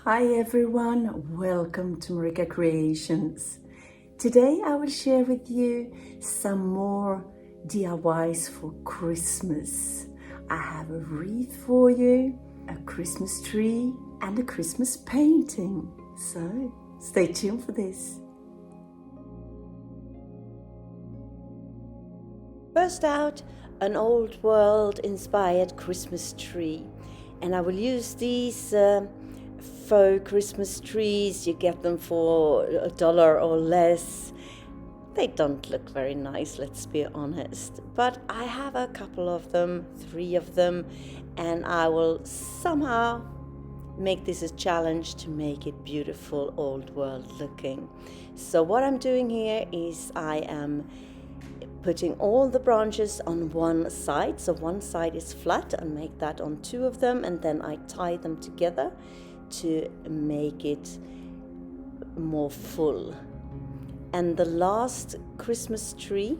Hi everyone, welcome to Marika Creations. Today I will share with you some more DIYs for Christmas. I have a wreath for you, a Christmas tree and a Christmas painting. So stay tuned for this. First out, an old world inspired Christmas tree. And I will use these faux Christmas trees. You get them for $1 or less. They don't look very nice, let's be honest. But I have a couple of them, 3 of them, and I will somehow make this a challenge to make it beautiful, old world looking. So what I'm doing here is I am putting all the branches on one side. So one side is flat and make that on 2 of them, and then I tie them together to make it more full. And the last Christmas tree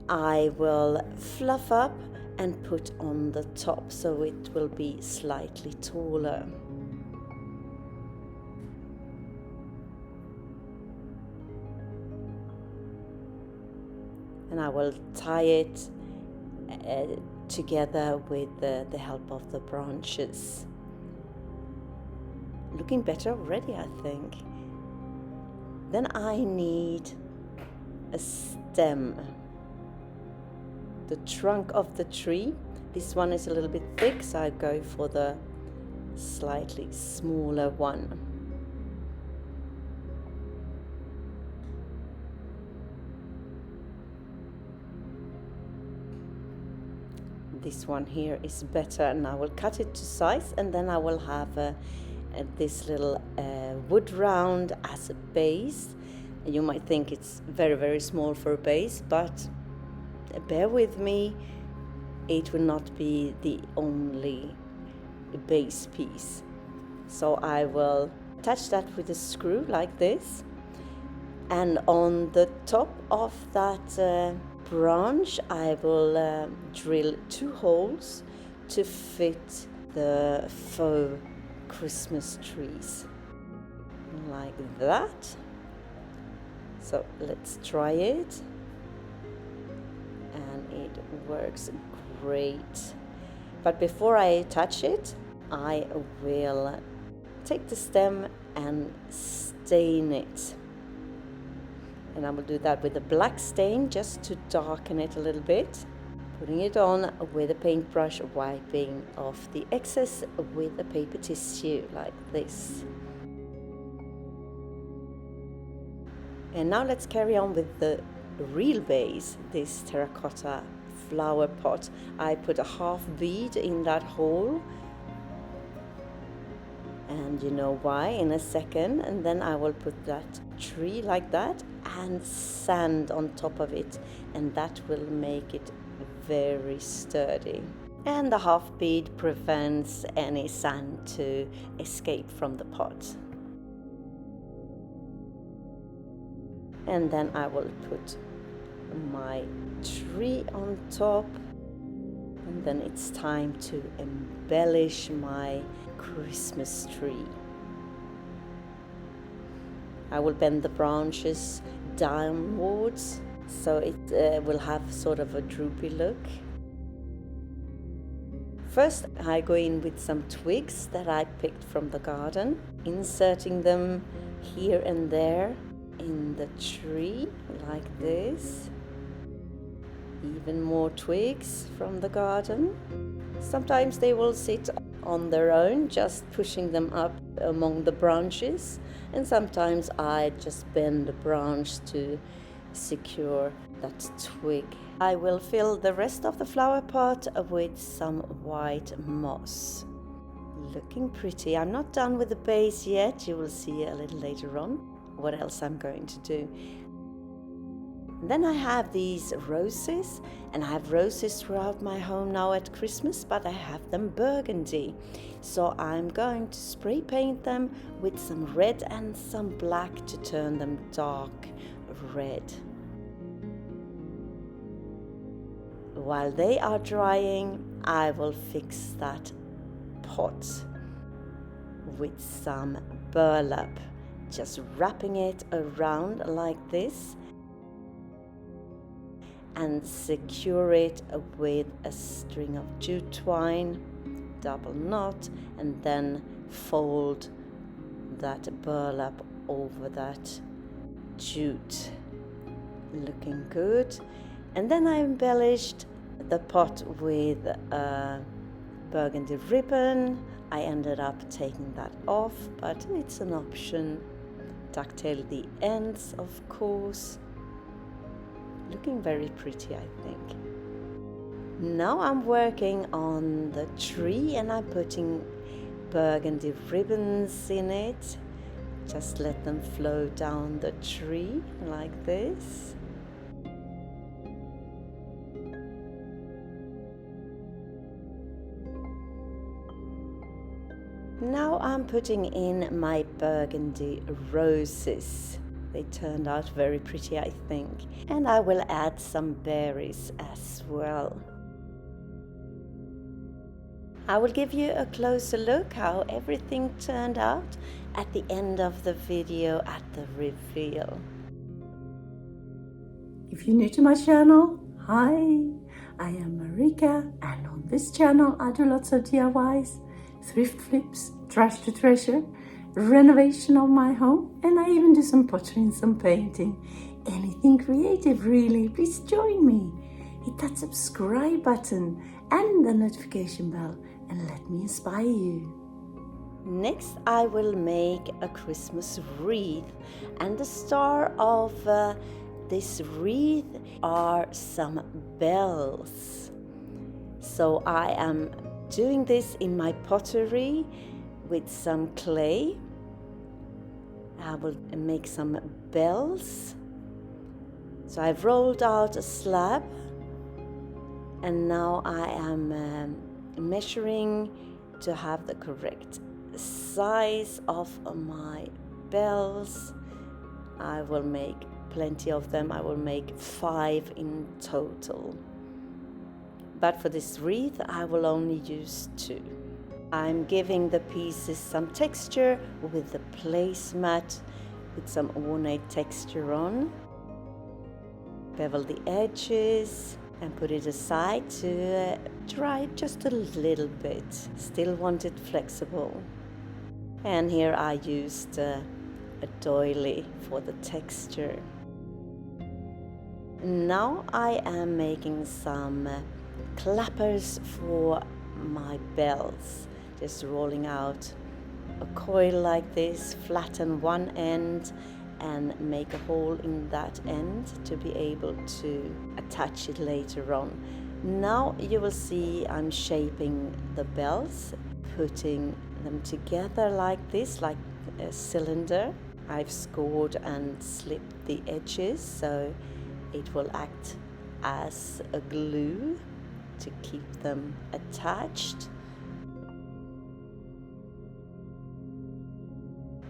I will fluff up and put on the top so it will be slightly taller. And I will tie it together with the help of the branches. Looking better already, I think. Then I need a stem. The trunk of the tree. This one is a little bit thick, so I go for the slightly smaller one. This one here is better, and I will cut it to size, and then I will have this little wood round as a base. And you might think it's very, very small for a base, but bear with me, it will not be the only base piece. So I will attach that with a screw like this, and on the top of that branch I will drill 2 holes to fit the faux Christmas trees like that. So let's try it, and it works great. But before I attach it, I will take the stem and stain it. And I will do that with a black stain just to darken it a little bit. Putting it on with a paintbrush, wiping off the excess with a paper tissue like this. And now let's carry on with the real base, this terracotta flower pot. I put a half bead in that hole, and you know why in a second. And then I will put that tree like that and sand on top of it, and that will make it very sturdy. And the half bead prevents any sand to escape from the pot. And then I will put my tree on top, and then it's time to embellish my Christmas tree. I will bend the branches downwards so it will have sort of a droopy look. First I go in with some twigs that I picked from the garden, inserting them here and there in the tree like this. Even more twigs from the garden. Sometimes they will sit on their own, just pushing them up among the branches, and sometimes I just bend the branch to secure that twig. I will fill the rest of the flower pot with some white moss. Looking pretty. I'm not done with the base yet. You will see a little later on what else I'm going to do. Then I have these roses, and I have roses throughout my home now at Christmas, but I have them burgundy. So I'm going to spray paint them with some red and some black to turn them dark red. While they are drying, I will fix that pot. with some burlap, just wrapping it around like this and secure it with a string of jute twine, double knot, and then fold that burlap over that jute. Looking good. And then I embellished the pot with a burgundy ribbon. I ended up taking that off, but it's an option. Ducktail the ends, of course. Looking very pretty, I think. Now I'm working on the tree and I'm putting burgundy ribbons in it. Just let them flow down the tree like this. Now I'm putting in my burgundy roses. They turned out very pretty, I think. And I will add some berries as well. I will give you a closer look how everything turned out at the end of the video at the reveal. If you're new to my channel, hi, I am Marika, and on this channel I do lots of DIYs, thrift flips, trash to treasure, renovation of my home, and I even do some pottery and some painting. Anything creative really, please join me. Hit that subscribe button and the notification bell and let me inspire you. Next I will make a Christmas wreath, and the star of this wreath are some bells. So I am doing this in my pottery with some clay. I will make some bells. So I've rolled out a slab, and now I am measuring to have the correct size of my bells. I will make plenty of them. I will make 5 in total. But for this wreath, I will only use 2. I'm giving the pieces some texture with the placemat with some ornate texture on. Bevel the edges and put it aside to dry just a little bit. Still want it flexible. And here I used a doily for the texture. Now I am making some clappers for my bells. Just rolling out a coil like this, flatten one end and make a hole in that end to be able to attach it later on. Now you will see I'm shaping the bells, putting them together like this, like a cylinder. I've scored and slipped the edges so it will act as a glue to keep them attached.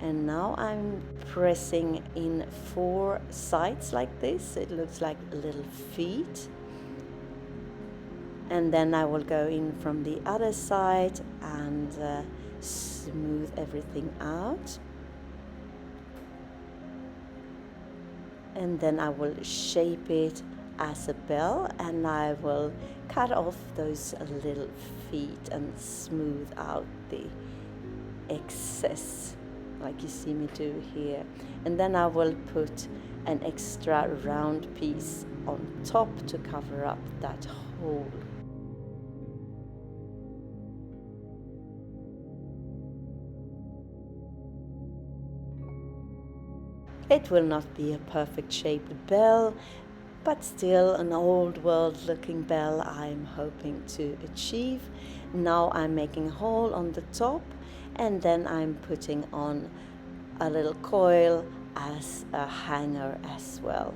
And now I'm pressing in 4 sides like this. It looks like little feet. And then I will go in from the other side and smooth everything out. And then I will shape it as a bell, and I will cut off those little feet and smooth out the excess, like you see me do here. And then I will put an extra round piece on top to cover up that hole. It will not be a perfect shaped bell, but still an old world looking bell I'm hoping to achieve. Now I'm making a hole on the top, and then I'm putting on a little coil as a hanger as well.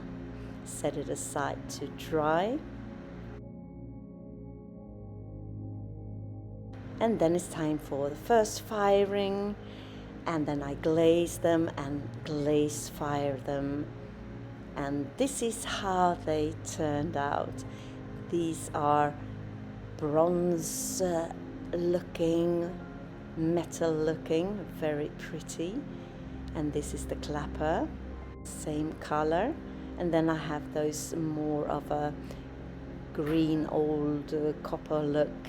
Set it aside to dry. And then it's time for the first firing, and then I glaze them and glaze fire them. And this is how they turned out. These are bronze looking metal looking, very pretty. And this is the clapper, same color. And then I have those more of a green old copper look.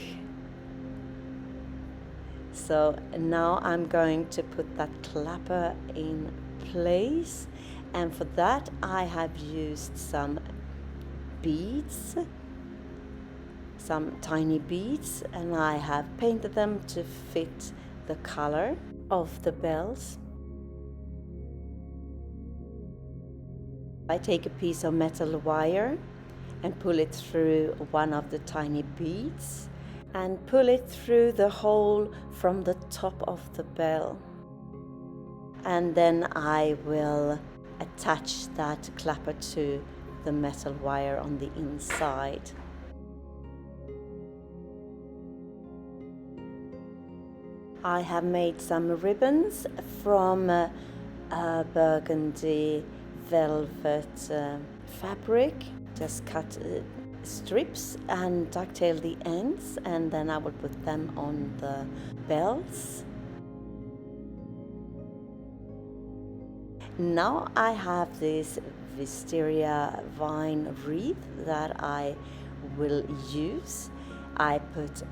So now I'm going to put that clapper in place, and for that I have used some beads, some tiny beads, and I have painted them to fit the color of the bells. I take a piece of metal wire and pull it through one of the tiny beads and pull it through the hole from the top of the bell. And then I will attach that clapper to the metal wire on the inside. I have made some ribbons from a burgundy velvet fabric. Just cut strips and ducktail the ends, and then I will put them on the bells. Now I have this wisteria vine wreath that I will use. I put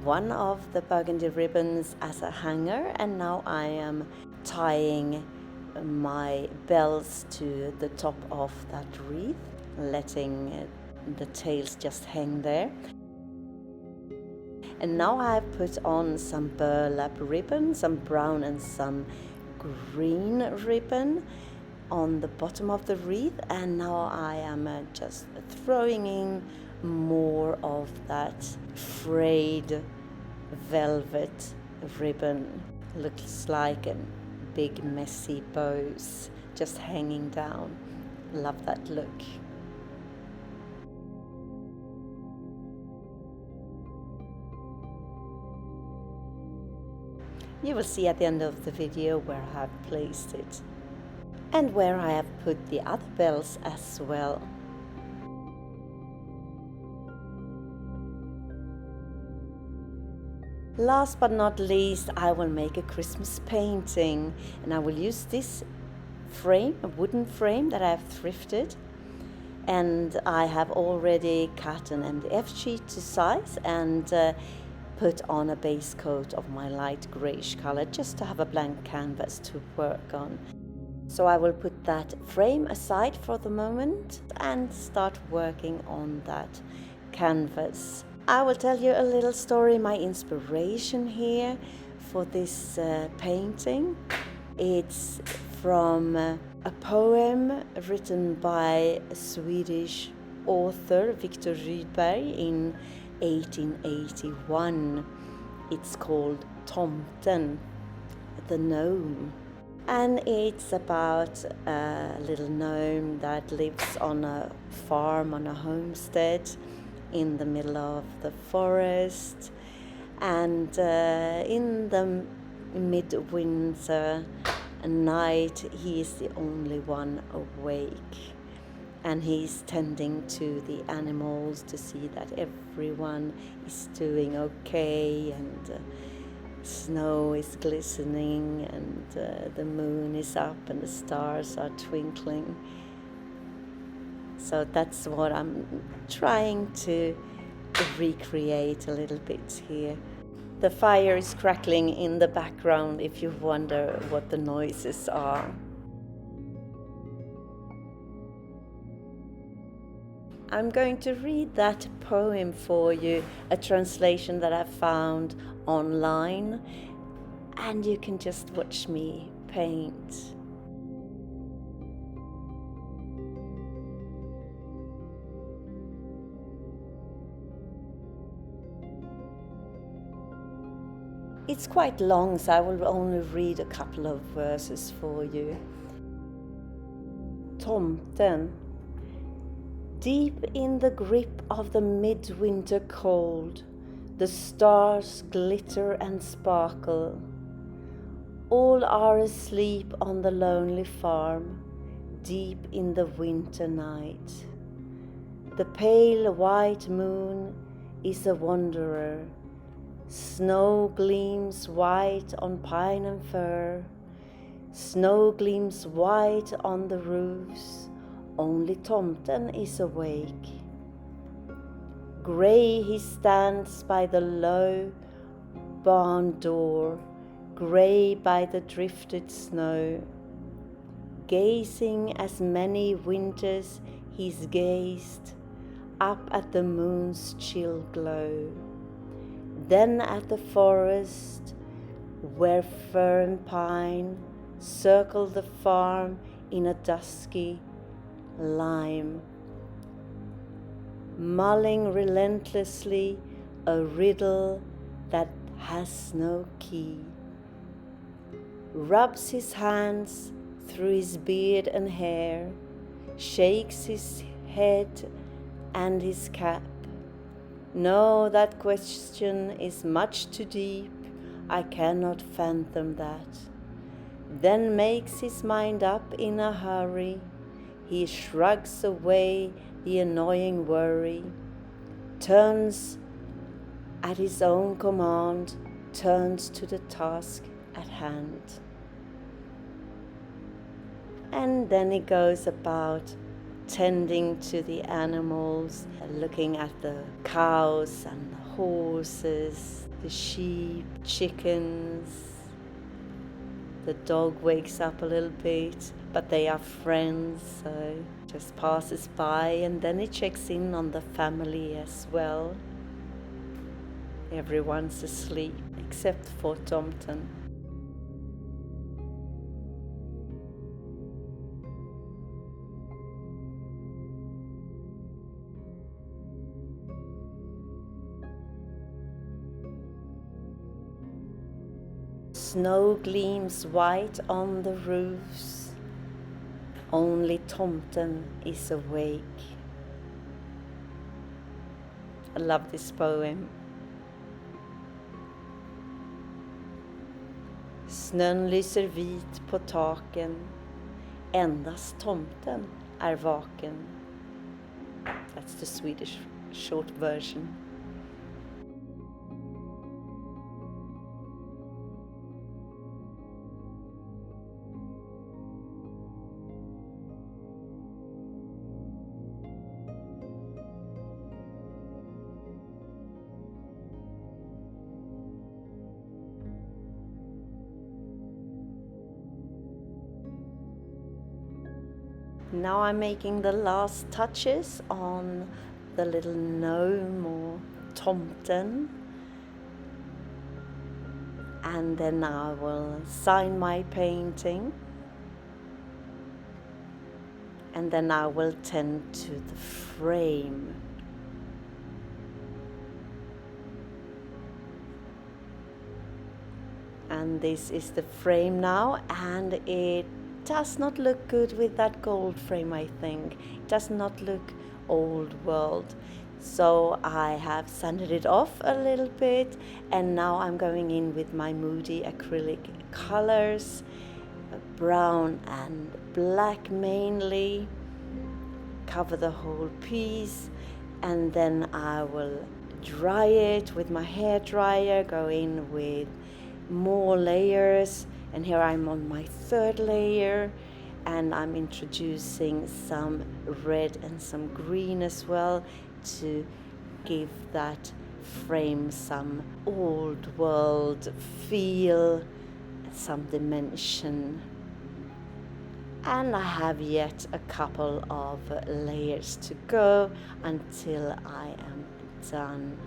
one of the burgundy ribbons as a hanger, and now I am tying my bells to the top of that wreath, letting the tails just hang there. And now I've put on some burlap ribbon, some brown and some green ribbon on the bottom of the wreath, and now I am just throwing in more of that frayed velvet ribbon. Looks like a big messy bows just hanging down. Love that look. You will see at the end of the video where I have placed it and where I have put the other bells as well. Last but not least, I will make a Christmas painting, and I will use this frame, a wooden frame that I have thrifted, and I have already cut an MDF sheet to size and put on a base coat of my light greyish color just to have a blank canvas to work on. So I will put that frame aside for the moment and start working on that canvas. I will tell you a little story, my inspiration here for this painting. It's from a poem written by a Swedish author, Victor Rydberg, in 1881. It's called Tomten, the gnome. And it's about a little gnome that lives on a farm, on a homestead in the middle of the forest. And in the midwinter night, he is the only one awake. And he's tending to the animals to see that everyone is doing okay, and snow is glistening, and the moon is up, and the stars are twinkling. So that's what I'm trying to recreate a little bit here. The fire is crackling in the background if you wonder what the noises are. I'm going to read that poem for you, a translation that I found online, and you can just watch me paint. It's quite long, so I will only read a couple of verses for you. Tomten. Deep in the grip of the midwinter cold, the stars glitter and sparkle. All are asleep on the lonely farm, deep in the winter night. The pale white moon is a wanderer, Snow gleams white on pine and fir. Snow gleams white on the roofs. Only Tomten is awake. Grey he stands by the low barn door, grey by the drifted snow. Gazing as many winters he's gazed, up at the moon's chill glow. Then at the forest, where fir and pine circle the farm in a dusky lime, mulling relentlessly a riddle that has no key. Rubs his hands through his beard and hair, shakes his head and his cap. No, that question is much too deep, I cannot fathom that. Then makes his mind up in a hurry, he shrugs away the annoying worry, turns at his own command, turns to the task at hand. And then he goes about tending to the animals, looking at the cows and the horses, the sheep, chickens. The dog wakes up a little bit, but they are friends, so just passes by, and then he checks in on the family as well. Everyone's asleep except for Tomten. Snow gleams white on the roofs. Only Tomten is awake. I love this poem. Snön lyser vit på taken. Endast tomten är vaken. That's the Swedish short version. Now I'm making the last touches on the little gnome or Tomten, and then I will sign my painting, and then I will tend to the frame. And this is the frame now, and it does not look good with that gold frame, I think. It does not look old world. So I have sanded it off a little bit, and now I'm going in with my Moody acrylic colors, brown and black mainly, cover the whole piece, and then I will dry it with my hair dryer, go in with more layers. And here I'm on my third layer, and I'm introducing some red and some green as well to give that frame some old world feel, some dimension. And I have yet a couple of layers to go until I am done.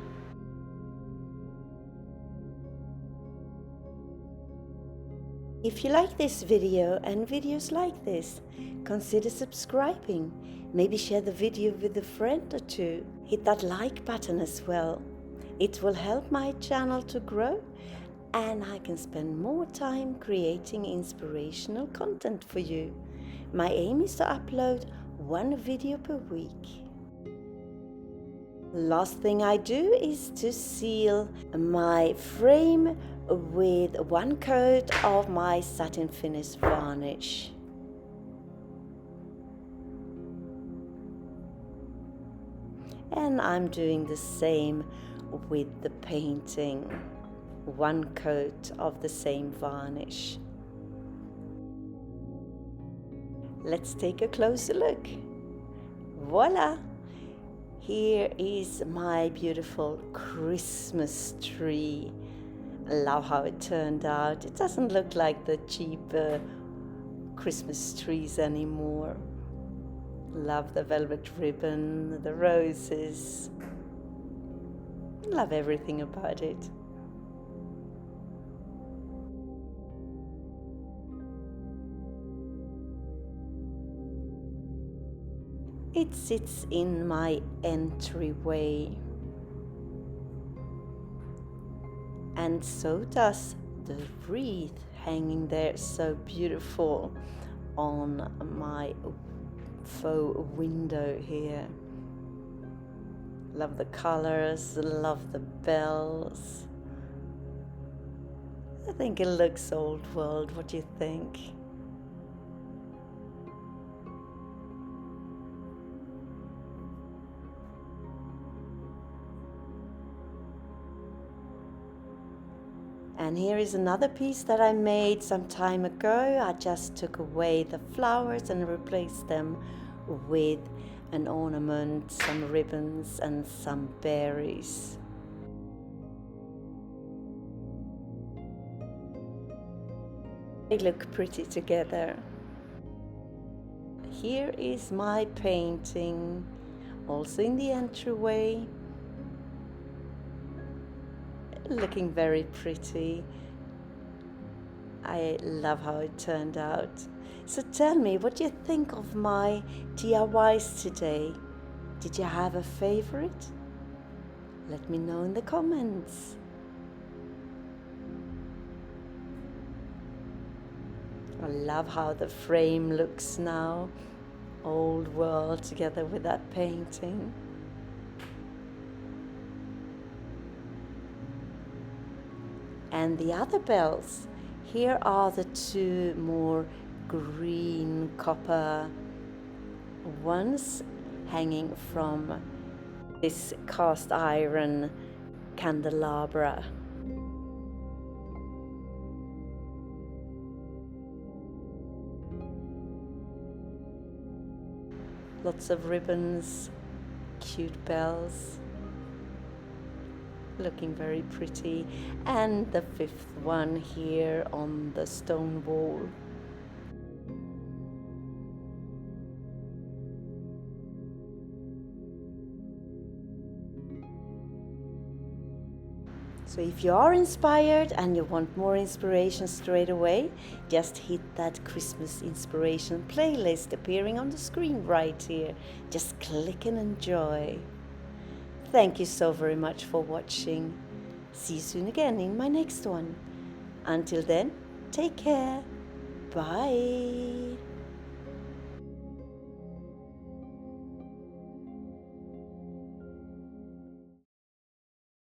If you like this video and videos like this, consider subscribing. Maybe share the video with a friend or two. Hit that like button as well. It will help my channel to grow, and I can spend more time creating inspirational content for you. My aim is to upload one video per week. Last thing I do is to seal my frame with one coat of my satin finish varnish. And I'm doing the same with the painting. one coat of the same varnish. Let's take a closer look. Voila! Here is my beautiful Christmas tree. I love how it turned out. It doesn't look like the cheap Christmas trees anymore. Love the velvet ribbon, the roses. Love everything about it. It sits in my entryway. And so does the wreath hanging there so beautiful on my faux window here. Love the colors, love the bells. I think it looks old world. What do you think? And here is another piece that I made some time ago. I just took away the flowers and replaced them with an ornament, some ribbons and some berries. They look pretty together. Here is my painting, also in the entryway. Looking very pretty. I love how it turned out. So tell me, what do you think of my DIYs today? Did you have a favorite? Let me know in the comments. I love how the frame looks now. Old world together with that painting. And the other bells, here are the two more green copper ones hanging from this cast iron candelabra. Lots of ribbons, cute bells. Looking very pretty. And the fifth one here on the stone wall. So if you are inspired and you want more inspiration straight away, just hit that Christmas inspiration playlist appearing on the screen right here. Just click and enjoy. Thank you so very much for watching. See you soon again in my next one. Until then, take care. Bye.